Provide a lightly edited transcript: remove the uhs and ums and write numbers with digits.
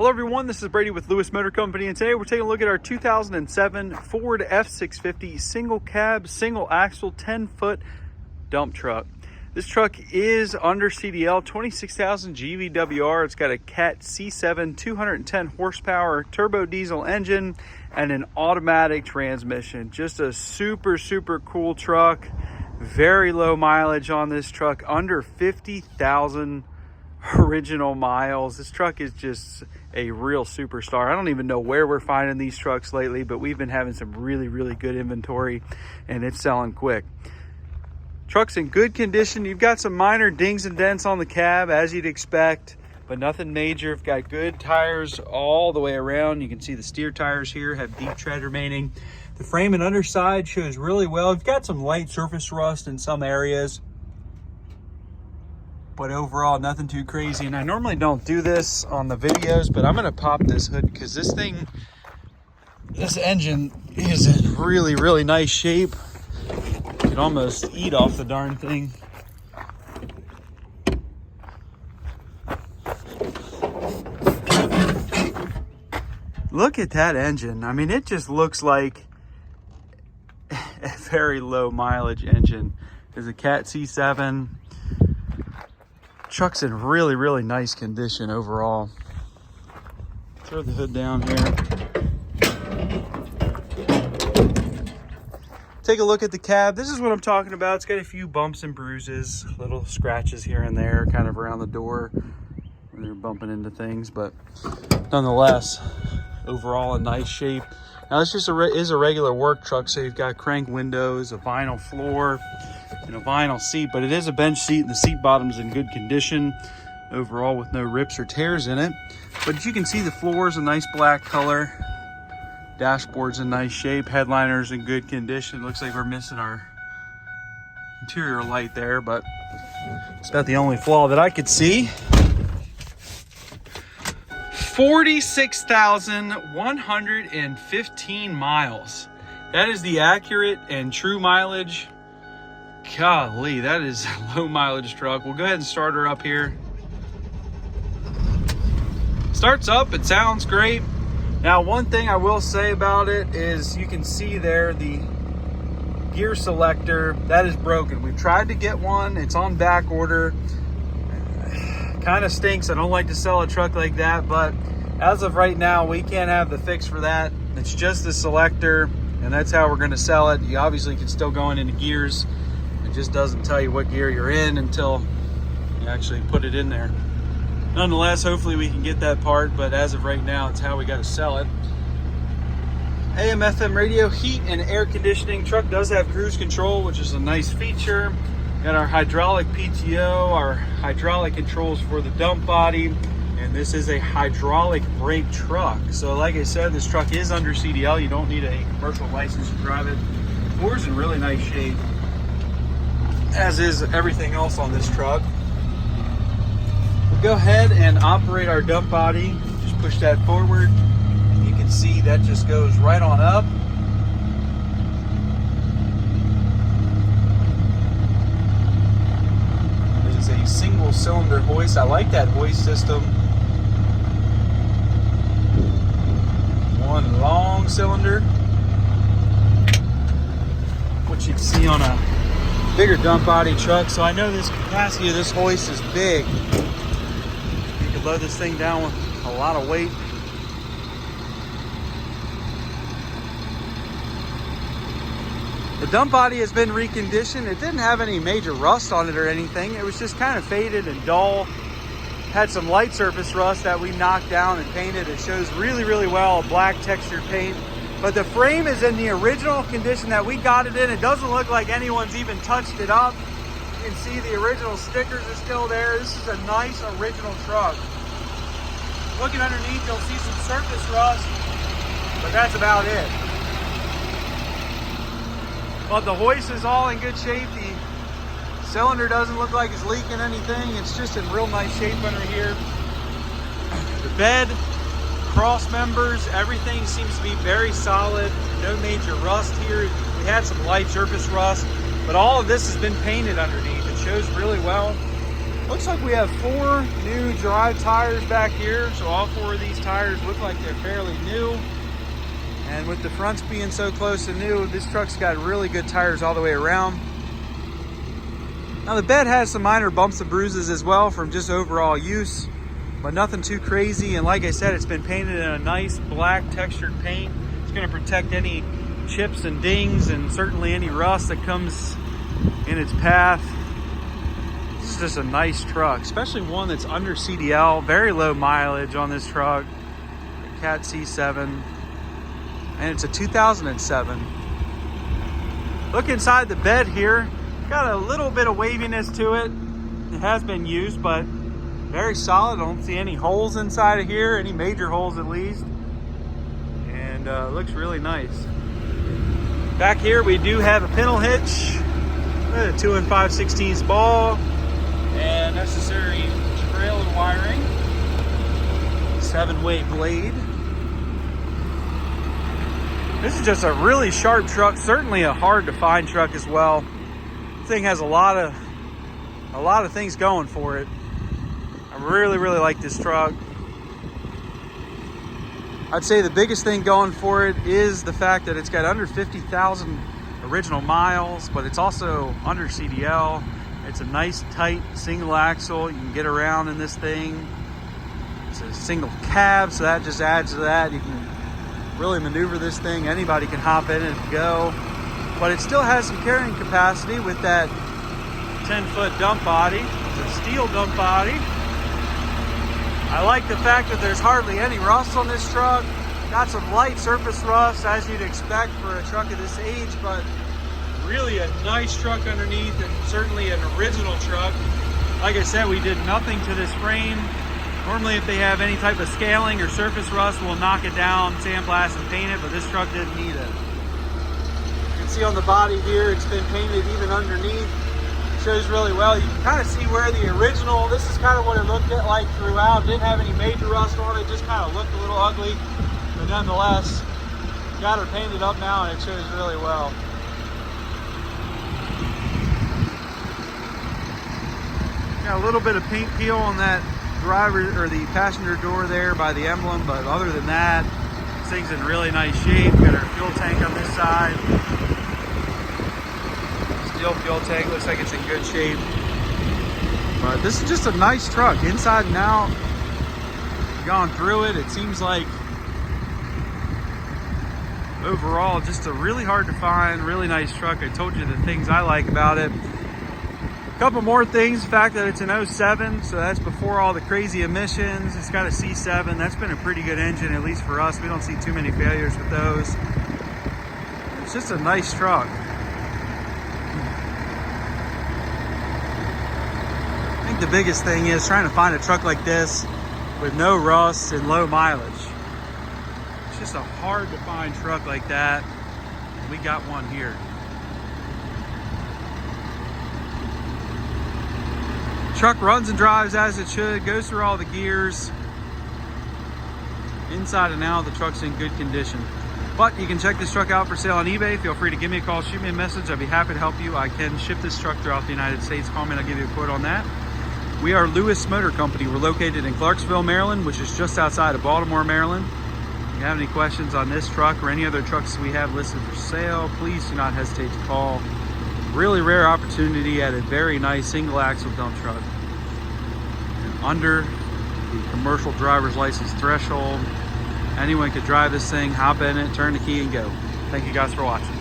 Hello everyone, this is Brady with Lewis Motor Company, and today we're taking a look at our 2007 Ford F-650 single cab, single axle, 10-foot dump truck. This truck is under CDL, 26,000 GVWR. It's got a Cat C7 210 horsepower turbo diesel engine and an automatic transmission. Just a super cool truck. Very low mileage on this truck, under 50,000 original miles. This truck is just a real superstar. I don't even know where we're finding these trucks lately, but we've been having some really good inventory and it's selling quick. Truck's in good condition. You've got some minor dings and dents on the cab as you'd expect, but nothing major. You've got good tires all the way around. You can see the steer tires here have deep tread remaining. The frame and underside shows really well. You've got some light surface rust in some areas, but overall nothing too crazy. And I normally don't do this on the videos, but I'm gonna pop this hood because this engine is in really nice shape. You could almost eat off the darn thing. Look at that engine. I mean, it just looks like a very low mileage engine. There's a Cat C7. Truck's in really nice condition overall. Throw the hood down here. Take a look at the cab. This is what I'm talking about. It's got a few bumps and bruises, little scratches here and there, kind of around the door when you're bumping into things, but nonetheless, overall in nice shape. Now this just is a regular work truck, so you've got crank windows, a vinyl floor, and a vinyl seat, but it is a bench seat and the seat bottom's in good condition overall with no rips or tears in it. But as you can see, the floor is a nice black color. Dashboard's in nice shape. Headliner's in good condition. Looks like we're missing our interior light there, but it's not the only flaw that I could see. 46,115 miles. That is the accurate and true mileage. Golly, that is a low mileage truck. We'll go ahead and start her up here. Starts up, it sounds great. Now, one thing I will say about it is you can see there the gear selector, that is broken. We've tried to get one, it's on back order. Kind of stinks. I don't like to sell a truck like that, but as of right now, we can't have the fix for that. It's just the selector, and that's how we're going to sell it. You obviously can still go into gears. It just doesn't tell you what gear you're in until you actually put it in there. Nonetheless, hopefully we can get that part, but as of right now, it's how we got to sell it. AM, FM radio, heat and air conditioning. Truck does have cruise control, which is a nice feature. Got our hydraulic PTO, our hydraulic controls for the dump body, and this is a hydraulic brake truck. So like I said, this truck is under CDL. You don't need a commercial license to drive it. The floor's in really nice shape, as is everything else on this truck. We'll go ahead and operate our dump body. Just push that forward. You can see that just goes right on up. This is a single cylinder hoist. I like that hoist system. One long cylinder, which you'd see on a bigger dump body truck. So I know this capacity of this hoist is big. You could load this thing down with a lot of weight. The dump body has been reconditioned. It didn't have any major rust on it or anything. It was just kind of faded and dull. Had some light surface rust that we knocked down and painted. It shows really well, black textured paint. But the frame is in the original condition that we got it in. It doesn't look like anyone's even touched it up. You can see the original stickers are still there. This is a nice original truck. Looking underneath, you'll see some surface rust, but that's about it. But the hoist is all in good shape. The cylinder doesn't look like it's leaking anything. It's just in real nice shape under here. The bed, cross members, everything seems to be very solid. No major rust here. We had some light surface rust, but all of this has been painted underneath. It shows really well. Looks like we have 4 new drive tires back here. So all 4 of these tires look like they're fairly new. And with the fronts being so close to new, this truck's got really good tires all the way around. Now the bed has some minor bumps and bruises as well from just overall use, but nothing too crazy. And like I said, it's been painted in a nice black textured paint. It's gonna protect any chips and dings and certainly any rust that comes in its path. This is just a nice truck, especially one that's under CDL, very low mileage on this truck, a Cat C7, and it's a 2007. Look inside the bed here, got a little bit of waviness to it. It has been used, but very solid. I don't see any holes inside of here, any major holes at least, and looks really nice. Back here we do have a pintle hitch, a 2 5/16 ball, and necessary trail and wiring, 7-way blade. This is just a really sharp truck, certainly a hard to find truck as well. This thing has a lot of things going for it. I really like this truck. I'd say the biggest thing going for it is the fact that it's got under 50,000 original miles, but it's also under CDL. It's a nice tight single axle. You can get around in this thing. It's a single cab, so that just adds to that. You can really maneuver this thing. Anybody can hop in and go, but it still has some carrying capacity with that 10-foot dump body. It's a steel dump body. I like the fact that there's hardly any rust on this truck. Got some light surface rust as you'd expect for a truck of this age, but really a nice truck underneath, and certainly an original truck. Like I said, we did nothing to this frame. Normally if they have any type of scaling or surface rust, we'll knock it down, sandblast and paint it, but this truck didn't need it. You can see on the body here, it's been painted even underneath. Shows really well. You can kind of see where the original, this is kind of what it looked like throughout. Didn't have any major rust on it, just kind of looked a little ugly, but nonetheless, got her painted up now and it shows really well. Got a little bit of paint peel on that driver or the passenger door there by the emblem, but other than that, this thing's in really nice shape. Got our fuel tank on this side. Steel fuel tank, looks like it's in good shape. But this is just a nice truck, inside and out. Gone through it, it seems like overall just a really hard to find, really nice truck. I told you the things I like about it. A couple more things, the fact that it's an 07, so that's before all the crazy emissions. It's got a C7, that's been a pretty good engine, at least for us. We don't see too many failures with those. It's just a nice truck. I think the biggest thing is trying to find a truck like this with no rust and low mileage. It's just a hard to find truck like that. We got one here. Truck runs and drives as it should, goes through all the gears. Inside and out, the truck's in good condition. But you can check this truck out for sale on eBay. Feel free to give me a call, shoot me a message. I'd be happy to help you. I can ship this truck throughout the United States. Call me and I'll give you a quote on that. We are Lewis Motor Company. We're located in Clarksville, Maryland, which is just outside of Baltimore, Maryland. If you have any questions on this truck or any other trucks we have listed for sale, please do not hesitate to call. Really rare opportunity at a very nice single axle dump truck. And under the commercial driver's license threshold. Anyone could drive this thing, hop in it, turn the key and go. Thank you guys for watching.